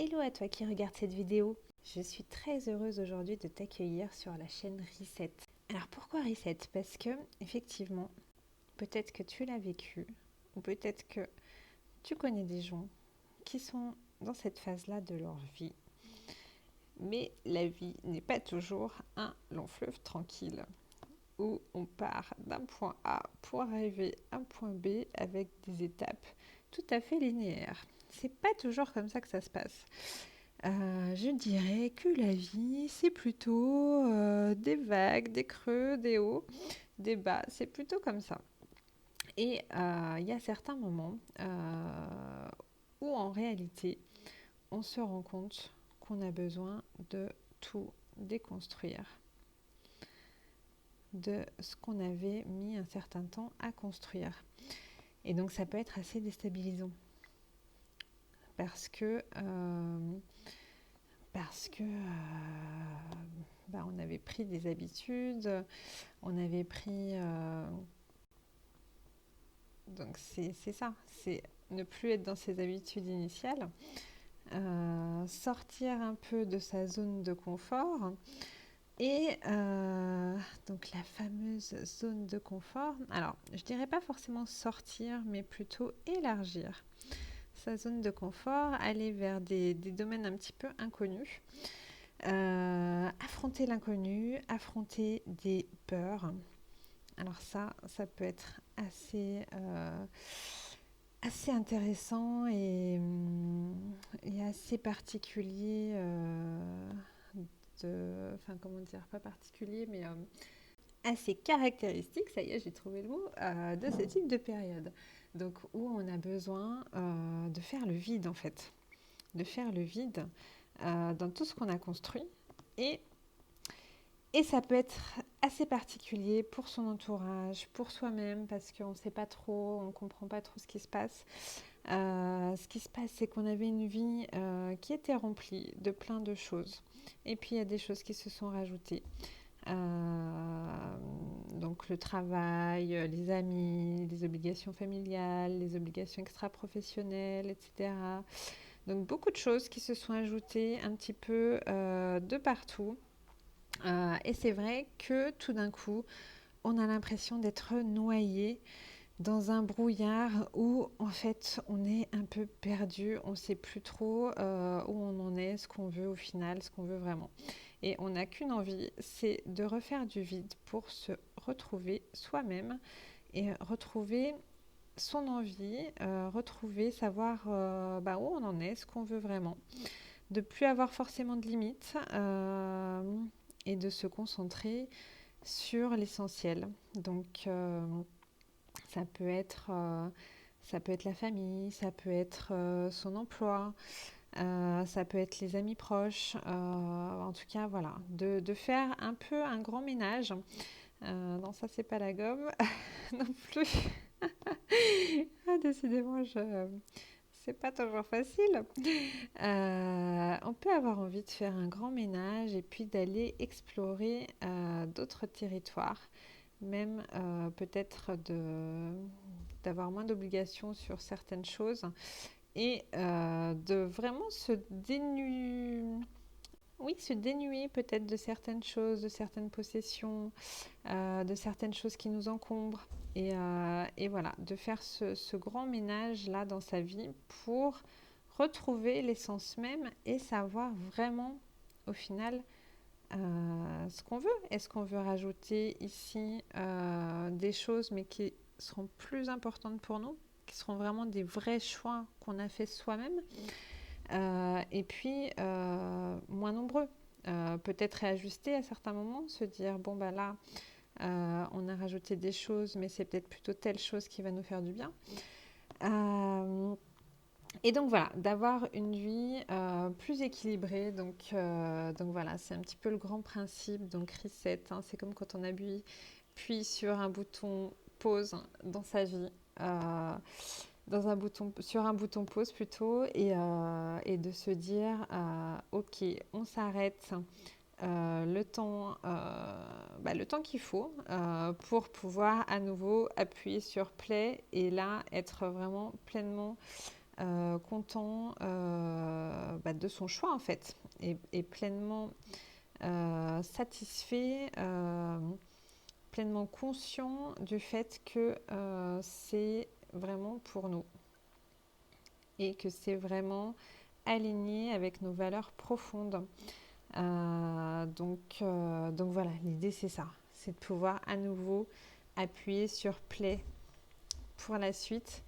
Hello à toi qui regarde cette vidéo. Je suis très heureuse aujourd'hui de t'accueillir sur la chaîne Reset. Alors pourquoi Reset? Parce que effectivement, peut-être que tu l'as vécu ou peut-être que tu connais des gens qui sont dans cette phase-là de leur vie. Mais la vie n'est pas toujours un long fleuve tranquille où on part d'un point A pour arriver à un point B avec des étapes tout à fait linéaires. C'est pas toujours comme ça que ça se passe. Je dirais que la vie, c'est plutôt des vagues, des creux, des hauts, des bas. C'est plutôt comme ça. Et il y a certains moments où en réalité, on se rend compte qu'on a besoin de tout déconstruire, de ce qu'on avait mis un certain temps à construire. Et donc ça peut être assez déstabilisant parce que on avait pris des habitudes, on avait pris... donc c'est ça, c'est ne plus être dans ses habitudes initiales, sortir un peu de sa zone de confort. Et donc la fameuse zone de confort, alors je dirais pas forcément sortir, mais plutôt élargir sa zone de confort, aller vers des domaines un petit peu inconnus. Affronter l'inconnu, affronter des peurs. Alors ça peut être assez intéressant et assez particulier. Enfin, comment dire, pas particulier, mais assez caractéristique, ça y est, j'ai trouvé le mot, de ce type de période. Donc, où on a besoin de faire le vide, en fait. De faire le vide dans tout ce qu'on a construit. Et ça peut être assez particulier pour son entourage, pour soi-même, parce qu'on ne sait pas trop, on ne comprend pas trop ce qui se passe. Ce qui se passe, c'est qu'on avait une vie qui était remplie de plein de choses. Et puis, il y a des choses qui se sont rajoutées. Donc le travail, les amis, les obligations familiales, les obligations extra-professionnelles, etc. Donc beaucoup de choses qui se sont ajoutées un petit peu de partout. Et c'est vrai que tout d'un coup, on a l'impression d'être noyé dans un brouillard où en fait on est un peu perdu, on ne sait plus trop où on en est, ce qu'on veut au final, ce qu'on veut vraiment. Et on n'a qu'une envie, c'est de refaire du vide pour se retrouver soi-même et retrouver son envie, retrouver, savoir où on en est, ce qu'on veut vraiment. De ne plus avoir forcément de limites et de se concentrer sur l'essentiel. Donc ça peut être la famille, ça peut être son emploi, ça peut être les amis proches. En tout cas, voilà, de faire un peu un grand ménage. Non, ça, c'est pas la gomme non plus. Décidément, c'est pas toujours facile. On peut avoir envie de faire un grand ménage et puis d'aller explorer d'autres territoires, même peut-être d'avoir moins d'obligations sur certaines choses et de vraiment se dénuer peut-être de certaines choses, de certaines possessions, de certaines choses qui nous encombrent. Et voilà, de faire ce grand ménage là dans sa vie pour retrouver l'essence même et savoir vraiment au final ce qu'on veut. Est-ce qu'on veut rajouter ici des choses mais qui seront plus importantes pour nous, qui seront vraiment des vrais choix qu'on a fait soi-même et puis moins nombreux. Peut-être réajuster à certains moments, se dire bon bah là on a rajouté des choses mais c'est peut-être plutôt telle chose qui va nous faire du bien. Et donc voilà, d'avoir une vie plus équilibrée. Donc voilà, c'est un petit peu le grand principe. Donc reset, hein, c'est comme quand on appuie sur un bouton pause dans sa vie. Sur un bouton pause plutôt et de se dire ok, on s'arrête le temps qu'il faut pour pouvoir à nouveau appuyer sur play et là être vraiment pleinement content de son choix en fait, et pleinement satisfait, pleinement conscient du fait que c'est vraiment pour nous et que c'est vraiment aligné avec nos valeurs profondes. Donc voilà, l'idée c'est ça, c'est de pouvoir à nouveau appuyer sur play pour la suite,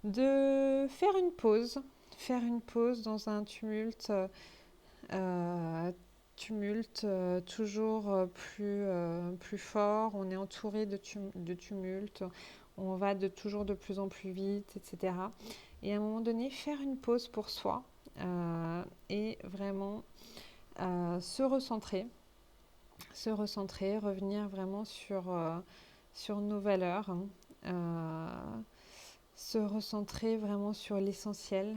de faire une pause dans un tumulte, toujours plus fort. On est entouré de tumulte, on va toujours de plus en plus vite, etc. Et à un moment donné, faire une pause pour soi et vraiment se recentrer, revenir vraiment sur nos valeurs, se recentrer vraiment sur l'essentiel,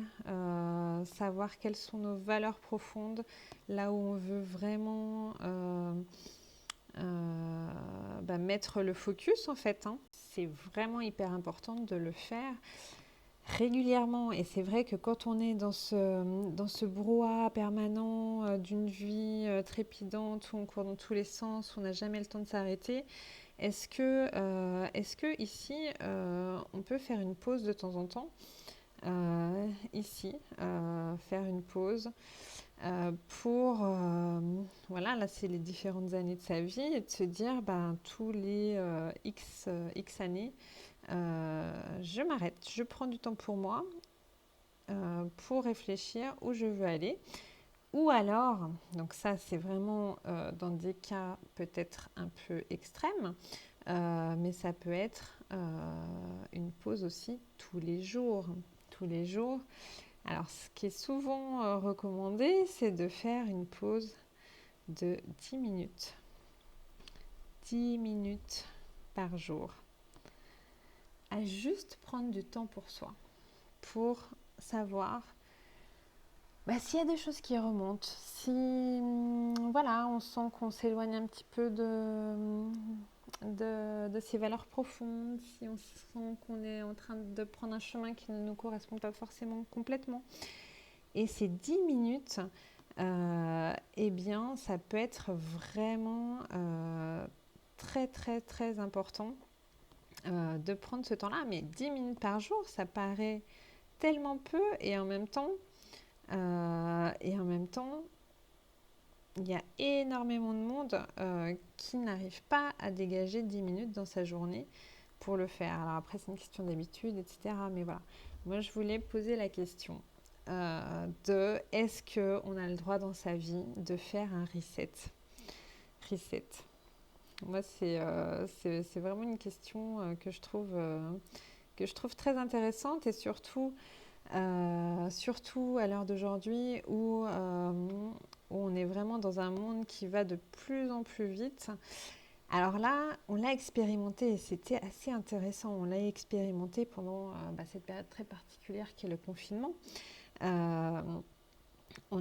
savoir quelles sont nos valeurs profondes, là où on veut vraiment mettre le focus en fait. C'est vraiment hyper important de le faire régulièrement, et c'est vrai que quand on est dans ce brouhaha permanent d'une vie trépidante où on court dans tous les sens, où on n'a jamais le temps de s'arrêter, est-ce que ici on peut faire une pause de temps en temps, faire une pause pour voilà, là c'est les différentes années de sa vie, et de se dire tous les X années, je m'arrête, je prends du temps pour moi, pour réfléchir où je veux aller. Ou alors, donc ça c'est vraiment dans des cas peut-être un peu extrêmes, mais ça peut être une pause aussi tous les jours. Tous les jours. Alors ce qui est souvent recommandé, c'est de faire une pause de 10 minutes. 10 minutes par jour. À juste prendre du temps pour soi, pour savoir s'il y a des choses qui remontent, si voilà, on sent qu'on s'éloigne un petit peu de ses valeurs profondes, si on sent qu'on est en train de prendre un chemin qui ne nous correspond pas forcément complètement. Et ces 10 minutes, eh bien, ça peut être vraiment très, très, très important de prendre ce temps-là. Mais 10 minutes par jour, ça paraît tellement peu, et en même temps, il y a énormément de monde qui n'arrive pas à dégager 10 minutes dans sa journée pour le faire. Alors après, c'est une question d'habitude, etc. Mais voilà, moi je voulais poser la question de est-ce qu'on a le droit dans sa vie de faire un reset. Moi, c'est vraiment une question que je trouve très intéressante, et surtout à l'heure d'aujourd'hui où on est vraiment dans un monde qui va de plus en plus vite. Alors là, on l'a expérimenté et c'était assez intéressant. On l'a expérimenté pendant cette période très particulière qui est le confinement. On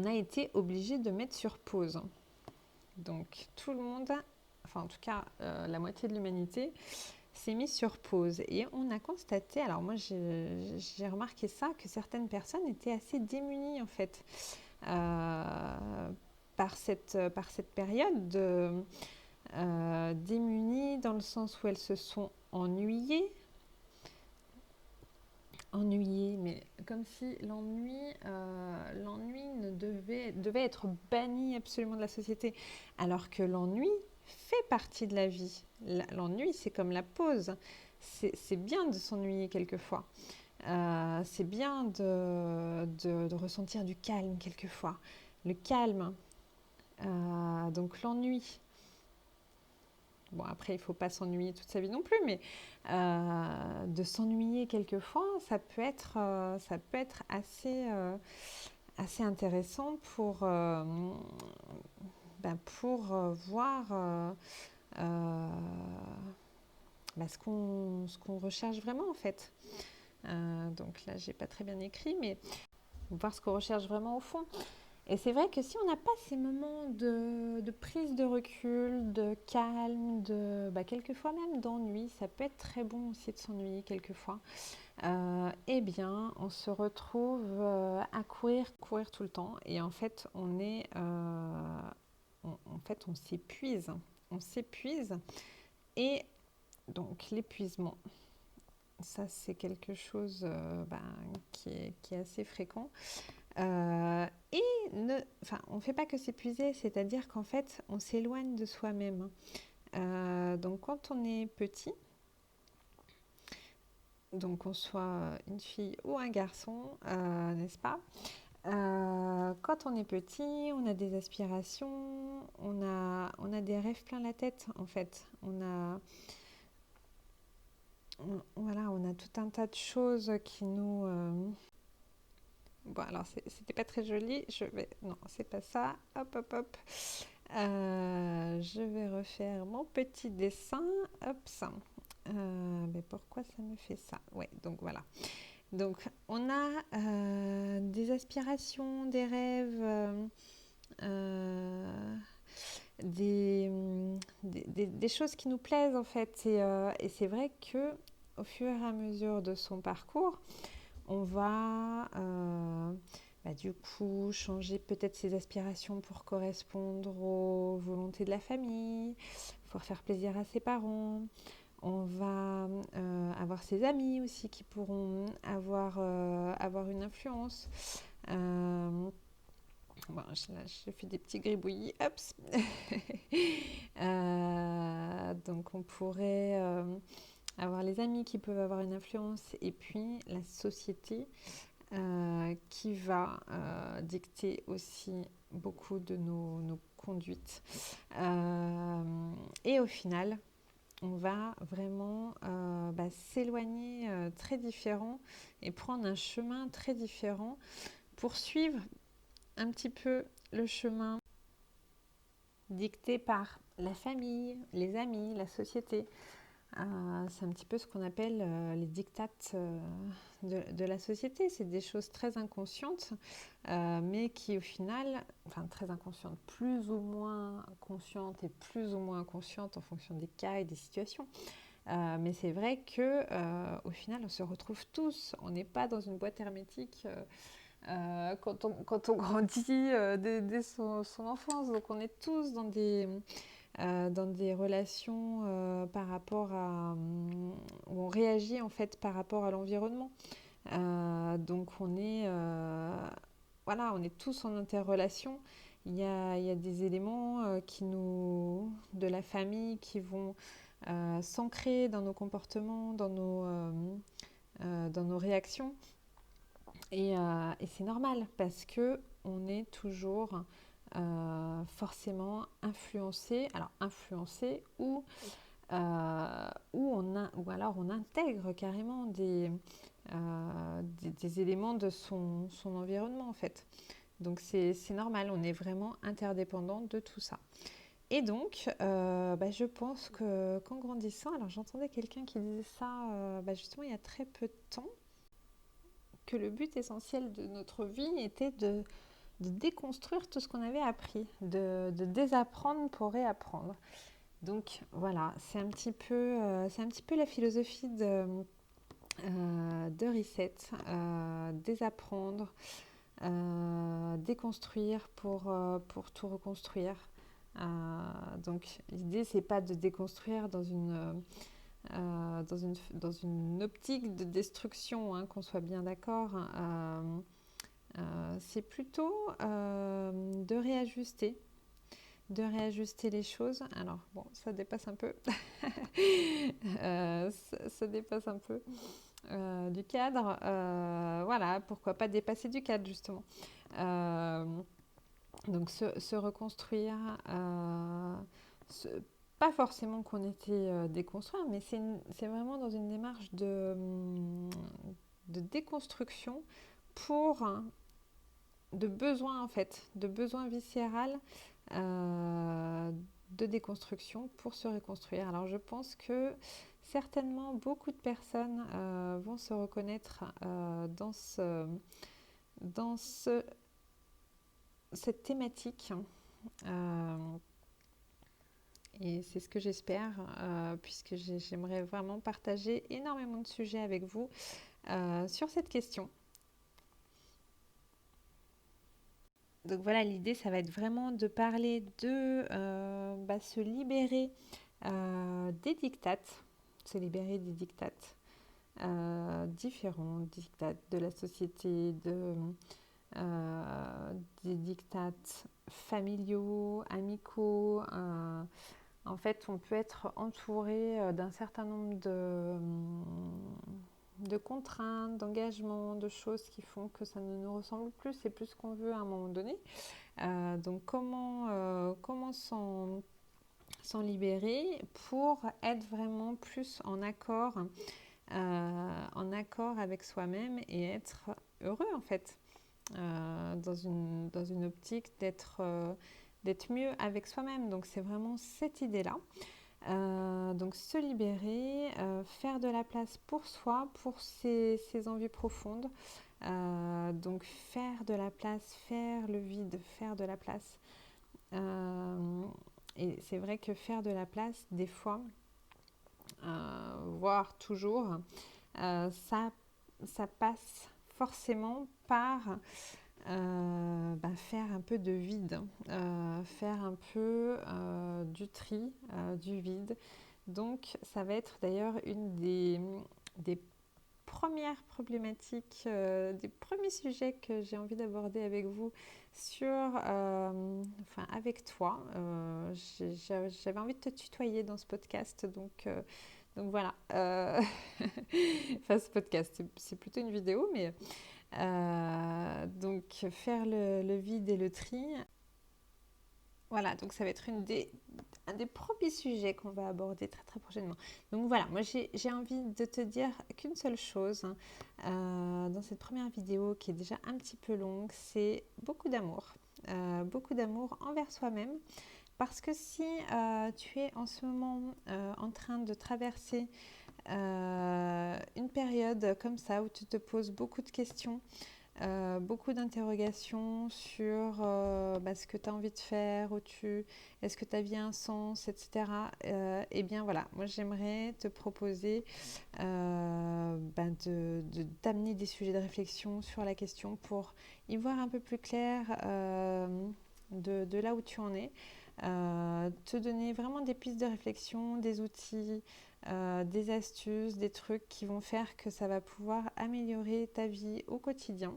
a été obligé de mettre sur pause. Donc tout le monde, enfin en tout cas la moitié de l'humanité, s'est mis sur pause, et on a constaté, alors moi j'ai remarqué ça, que certaines personnes étaient assez démunies en fait par cette période, démunies dans le sens où elles se sont ennuyées, mais comme si l'ennui devait être banni absolument de la société, alors que l'ennui fait partie de la vie. L'ennui, c'est comme la pause. C'est bien de s'ennuyer quelquefois. C'est bien de ressentir du calme quelquefois. Le calme, donc l'ennui. Bon, après, il ne faut pas s'ennuyer toute sa vie non plus, mais de s'ennuyer quelquefois, ça peut être assez intéressant pour voir ce qu'on recherche vraiment en fait. Donc là, j'ai pas très bien écrit, mais voir ce qu'on recherche vraiment au fond. Et c'est vrai que si on n'a pas ces moments de prise de recul, de calme, quelquefois même d'ennui, ça peut être très bon aussi de s'ennuyer quelquefois. eh bien, on se retrouve à courir tout le temps. Et en fait, on s'épuise. On s'épuise. Et donc, l'épuisement, ça, c'est quelque chose qui est assez fréquent. On ne fait pas que s'épuiser, c'est-à-dire qu'en fait, on s'éloigne de soi-même. Donc, quand on est petit, donc qu'on soit une fille ou un garçon, n'est-ce pas? Quand on est petit, on a des aspirations, on a des rêves plein la tête, en fait. Voilà, on a tout un tas de choses qui nous... Bon, alors, c'était pas très joli. Non, c'est pas ça. Hop, hop, hop. Je vais refaire mon petit dessin. Hop, ça. Mais pourquoi ça me fait ça? Ouais, donc voilà. Donc, on a des aspirations, des rêves, euh, des choses qui nous plaisent en fait. Et c'est vrai que au fur et à mesure de son parcours, on va du coup changer peut-être ses aspirations pour correspondre aux volontés de la famille, pour faire plaisir à ses parents. On va avoir ses amis aussi qui pourront avoir une influence. Bon, je fais des petits gribouillis. Hop. Donc on pourrait avoir les amis qui peuvent avoir une influence et puis la société qui va dicter aussi beaucoup de nos conduites. Et au final, on va vraiment s'éloigner très différent et prendre un chemin très différent pour suivre un petit peu le chemin dicté par la famille, les amis, la société. C'est un petit peu ce qu'on appelle les dictates de la société. C'est des choses très inconscientes, mais qui au final, enfin très inconscientes, plus ou moins conscientes et plus ou moins inconscientes en fonction des cas et des situations. Mais c'est vrai que au final, on se retrouve tous. On n'est pas dans une boîte hermétique quand on grandit dès son enfance. Donc on est tous dans des relations par rapport à où on réagit en fait par rapport à l'environnement. Donc voilà, on est tous en interrelation. Il y a des éléments de la famille qui vont s'ancrer dans nos comportements, dans nos réactions. Et c'est normal parce que on est toujours forcément influencé. Alors influencé ou alors on intègre carrément des éléments de son environnement en fait. Donc c'est normal, on est vraiment interdépendant de tout ça. Et donc, je pense qu'en grandissant, alors j'entendais quelqu'un qui disait ça justement il y a très peu de temps, que le but essentiel de notre vie était de déconstruire tout ce qu'on avait appris, de désapprendre pour réapprendre. Donc voilà, c'est un petit peu la philosophie de Reset, désapprendre, déconstruire pour tout reconstruire. Donc l'idée c'est pas de déconstruire dans une optique de destruction, hein, qu'on soit bien d'accord. C'est plutôt de réajuster les choses. Alors bon, ça dépasse un peu, ça dépasse un peu du cadre. Voilà, pourquoi pas dépasser du cadre justement. Donc se reconstruire, pas forcément qu'on était déconstruire, mais c'est vraiment dans une démarche de déconstruction pour de besoin en fait, de besoin viscéral de déconstruction pour se reconstruire. Alors je pense que certainement beaucoup de personnes vont se reconnaître dans cette thématique. Et c'est ce que j'espère, puisque j'aimerais vraiment partager énormément de sujets avec vous. sur cette question. Donc voilà, l'idée, ça va être vraiment de parler de se libérer des dictates, se libérer des dictates différents, dictates de la société, des dictates familiaux, amicaux. En fait, on peut être entouré d'un certain nombre de contraintes, d'engagements, de choses qui font que ça ne nous ressemble plus, c'est plus ce qu'on veut à un moment donné. Donc comment s'en libérer pour être vraiment plus en accord avec soi-même et être heureux en fait, dans une optique d'être mieux avec soi-même. Donc c'est vraiment cette idée-là. Donc se libérer, faire de la place pour soi, pour ses envies profondes. Donc faire de la place, faire le vide, faire de la place. Et c'est vrai que faire de la place, des fois, voire toujours, ça passe forcément par faire un peu de vide, faire un peu du tri, du vide. Donc ça va être d'ailleurs une des premières problématiques, des premiers sujets que j'ai envie d'aborder avec vous avec toi. J'avais envie de te tutoyer dans ce podcast, donc voilà. Enfin, ce podcast, c'est plutôt une vidéo, mais donc faire le vide et le tri. Voilà, donc ça va être un des premiers sujets qu'on va aborder très très prochainement. Donc voilà, moi j'ai envie de te dire qu'une seule chose dans cette première vidéo qui est déjà un petit peu longue, c'est beaucoup d'amour envers soi-même. Parce que si tu es en ce moment en train de traverser une période comme ça où tu te poses beaucoup de questions, beaucoup d'interrogations sur ce que tu as envie de faire, est-ce que ta vie a un sens, etc. Eh bien voilà, moi j'aimerais te proposer d'amener des sujets de réflexion sur la question pour y voir un peu plus clair de là où tu en es. Te donner vraiment des pistes de réflexion, des outils, des astuces, des trucs qui vont faire que ça va pouvoir améliorer ta vie au quotidien.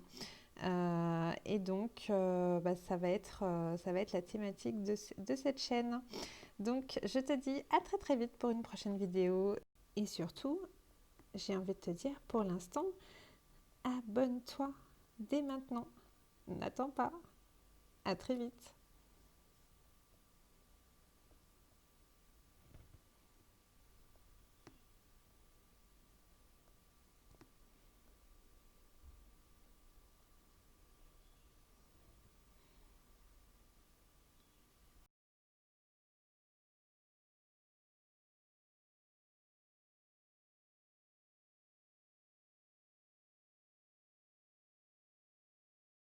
Et donc, ça va être la thématique de cette chaîne. Donc, je te dis à très très vite pour une prochaine vidéo. Et surtout, j'ai envie de te dire pour l'instant, abonne-toi dès maintenant. N'attends pas. À très vite.